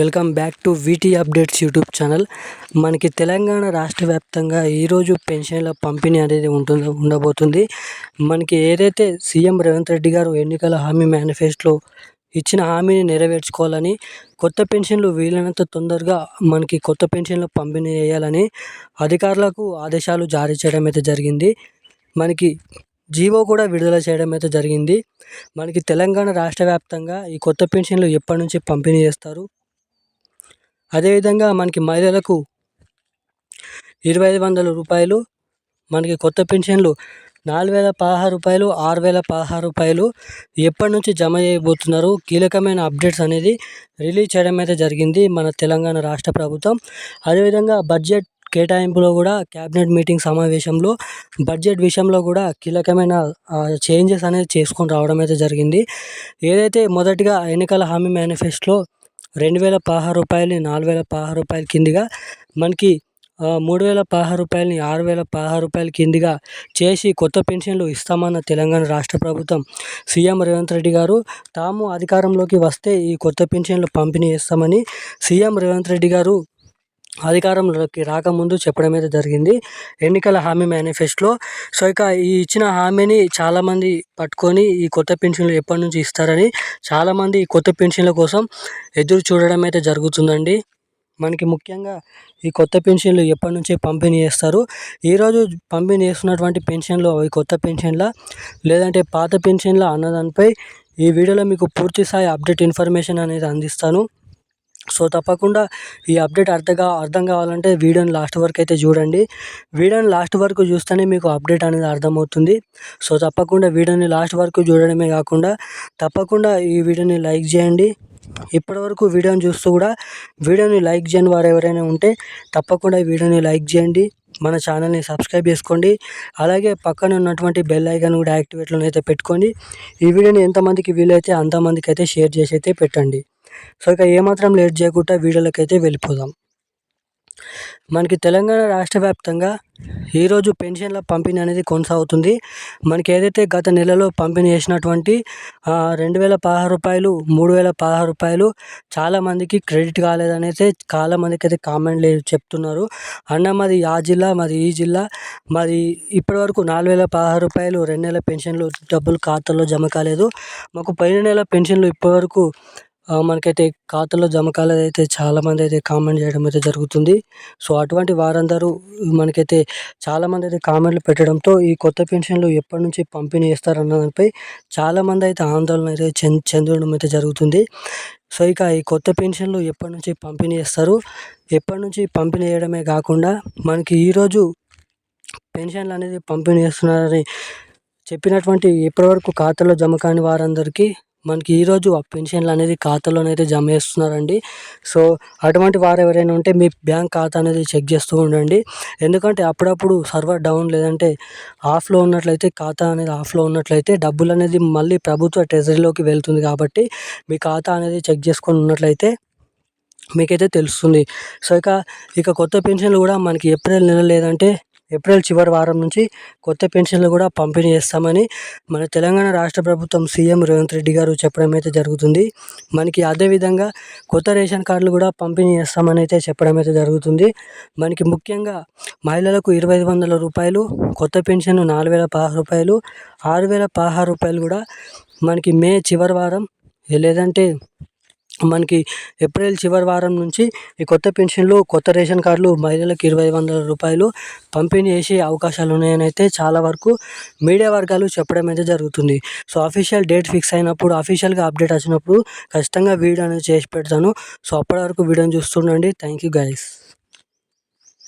Welcome back to వీటీ updates YouTube channel. మనకి తెలంగాణ రాష్ట్ర వ్యాప్తంగా ఈరోజు పెన్షన్ల పంపిణీ అనేది ఉండబోతుంది. మనకి ఏదైతే సీఎం రేవంత్ రెడ్డి గారు ఎన్నికల హామీ మేనిఫెస్టోలో ఇచ్చిన హామీని నెరవేర్చుకోవాలని, కొత్త పెన్షన్లు వీలైనంత తొందరగా మనకి కొత్త పెన్షన్లు పంపిణీ చేయాలని అధికారులకు ఆదేశాలు జారీ చేయడం అయితే జరిగింది. మనకి జీవో కూడా విడుదల చేయడం అయితే జరిగింది. మనకి తెలంగాణ రాష్ట్ర వ్యాప్తంగా ఈ కొత్త పెన్షన్లు ఎప్పటి నుంచి పంపిణీ చేస్తారు, అదేవిధంగా మనకి మహిళలకు 2500 రూపాయలు, మనకి కొత్త పెన్షన్లు 4016 రూపాయలు, 6016 రూపాయలు ఎప్పటి నుంచి జమ చేయబోతున్నారు, కీలకమైన అప్డేట్స్ అనేది రిలీజ్ చేయడం అయితే జరిగింది మన తెలంగాణ రాష్ట్ర ప్రభుత్వం. అదేవిధంగా బడ్జెట్ కేటాయింపులో కూడా క్యాబినెట్ మీటింగ్ సమావేశంలో బడ్జెట్ విషయంలో కూడా కీలకమైన చేంజెస్ అనేది చేసుకొని రావడం అయితే జరిగింది. ఏదైతే మొదటిగా ఎన్నికల హామీ మేనిఫెస్టోలో 2016 రూపాయలని 4016 రూపాయల కిందిగా, మనకి 3016 రూపాయలని 6016 రూపాయల కిందిగా చేసి కొత్త పెన్షన్లు ఇస్తామన్న తెలంగాణ రాష్ట్ర ప్రభుత్వం సీఎం రేవంత్ రెడ్డి గారు తాము అధికారంలోకి వస్తే ఈ కొత్త పెన్షన్లు పంపిణీ చేస్తామని సీఎం రేవంత్ రెడ్డి గారు అధికారంలోకి రాకముందు చెప్పడం అయితే జరిగింది ఎన్నికల హామీ మేనిఫెస్టోలో. సో ఇక ఈ ఇచ్చిన హామీని చాలామంది పట్టుకొని ఈ కొత్త పెన్షన్లు ఎప్పటి నుంచి ఇస్తారని చాలామంది ఈ కొత్త పెన్షన్ల కోసం ఎదురు చూడడం అయితే జరుగుతుందండి. మనకి ముఖ్యంగా ఈ కొత్త పెన్షన్లు ఎప్పటి నుంచి పంపిణీ చేస్తారు, ఈరోజు పంపిణీ చేస్తున్నటువంటి పెన్షన్లు అవి కొత్త పెన్షన్ల లేదంటే పాత పెన్షన్ల అన్నదానిపై ఈ వీడియోలో మీకు పూర్తి స్థాయి అప్డేట్ ఇన్ఫర్మేషన్ అనేది అందిస్తాను. సో తప్పకుండా ఈ అప్డేట్ అర్థం కావాలంటే వీడియోని లాస్ట్ వరకు అయితే చూడండి. వీడియోని లాస్ట్ వరకు చూస్తేనే మీకు అప్డేట్ అనేది అర్థమవుతుంది. సో తప్పకుండా వీడియోని లాస్ట్ వరకు చూడడమే కాకుండా తప్పకుండా ఈ వీడియోని లైక్ చేయండి. ఇప్పటివరకు వీడియోని చూస్తూ కూడా వీడియోని లైక్ చేయని వారు ఎవరైనా ఉంటే తప్పకుండా ఈ వీడియోని లైక్ చేయండి, మన ఛానల్ని సబ్స్క్రైబ్ చేసుకోండి. అలాగే పక్కన ఉన్నటువంటి బెల్ ఐకాన్ కూడా యాక్టివేట్లో అయితే పెట్టుకోండి. ఈ వీడియోని ఎంతమందికి వీలైతే అంతమందికి అయితే షేర్ చేసి అయితే పెట్టండి. సో ఇక ఏమాత్రం లేట్ చేయకుండా వీడియోలకైతే వెళ్ళిపోదాం. మనకి తెలంగాణ రాష్ట్ర వ్యాప్తంగా ఈరోజు పెన్షన్ల పంపిణీ అనేది కొనసాగుతుంది. మనకి ఏదైతే గత నెలలో పంపిణీ చేసినటువంటి 2016 రూపాయలు, 3016 రూపాయలు చాలామందికి క్రెడిట్ కాలేదనేసి చాలామందికి అయితే కామెంట్లు చెప్తున్నారు. అన్న మాది ఆ జిల్లా, మాది ఈ జిల్లా, మాది ఇప్పటివరకు 4016 రూపాయలు 2 నెలల పెన్షన్లు డబ్బులు ఖాతాలో జమ కాలేదు, మాకు పోయిన నెల పెన్షన్లు ఇప్పటివరకు మనకైతే ఖాతాలో జమ కాలేదైతే చాలామంది అయితే కామెంట్ చేయడం అయితే జరుగుతుంది. సో అటువంటి వారందరూ మనకైతే చాలామంది అయితే కామెంట్లు పెట్టడంతో ఈ కొత్త పెన్షన్లు ఎప్పటి నుంచి పంపిణీ చేస్తారన్న దానిపై చాలామంది అయితే ఆందోళన అయితే చెందడం అయితే జరుగుతుంది. సో ఇక ఈ కొత్త పెన్షన్లు ఎప్పటి నుంచి పంపిణీ చేస్తారు, ఎప్పటి నుంచి పంపిణీ చేయడమే కాకుండా మనకి ఈరోజు పెన్షన్లు అనేది పంపిణీ చేస్తున్నారని చెప్పినటువంటి ఇప్పటివరకు ఖాతాలో జమ కాని వారందరికీ మనకి ఈరోజు ఆ పెన్షన్లు అనేది ఖాతాలోనైతే జమ చేస్తున్నారండి. సో అటువంటి వారు ఎవరైనా ఉంటే మీ బ్యాంక్ ఖాతా అనేది చెక్ చేస్తూ ఉండండి. ఎందుకంటే అప్పుడప్పుడు సర్వర్ డౌన్ లేదంటే ఆఫ్లో ఉన్నట్లయితే, ఖాతా అనేది ఆఫ్లో ఉన్నట్లయితే డబ్బులు అనేది మళ్ళీ ప్రభుత్వ ట్రెజరీలోకి వెళ్తుంది. కాబట్టి మీ ఖాతా అనేది చెక్ చేసుకొని ఉన్నట్లయితే మీకైతే తెలుస్తుంది. సో ఇక కొత్త పెన్షన్లు కూడా మనకి ఏప్రిల్ నెల లేదంటే ఏప్రిల్ చివరి వారం నుంచి కొత్త పెన్షన్లు కూడా పంపిణీ చేస్తామని మన తెలంగాణ రాష్ట్ర ప్రభుత్వం సీఎం రేవంత్ రెడ్డి గారు చెప్పడం అయితే జరుగుతుంది. మనకి అదేవిధంగా కొత్త రేషన్ కార్డులు కూడా పంపిణీ చేస్తామని అయితే చెప్పడం అయితే జరుగుతుంది. మనకి ముఖ్యంగా మహిళలకు 2500 రూపాయలు, కొత్త పెన్షన్ 4016 రూపాయలు, 6016 రూపాయలు కూడా మనకి మే చివరి వారం లేదంటే మనకి ఏప్రిల్ చివరి వారం నుంచి ఈ కొత్త పెన్షన్లు, కొత్త రేషన్ కార్డులు మహిళలకు 2500 రూపాయలు పంపిణీ చేసే అవకాశాలు ఉన్నాయని అయితే చాలా వరకు మీడియా వర్గాలు చెప్పడం అయితే జరుగుతుంది. సో అఫీషియల్ డేట్ ఫిక్స్ అయినప్పుడు, అఫీషియల్గా అప్డేట్ వచ్చినప్పుడు ఖచ్చితంగా వీడియో అనేది చేసి పెడతాను. సో అప్పటి వరకు వీడియోని చూస్తుండండి. Thank you guys.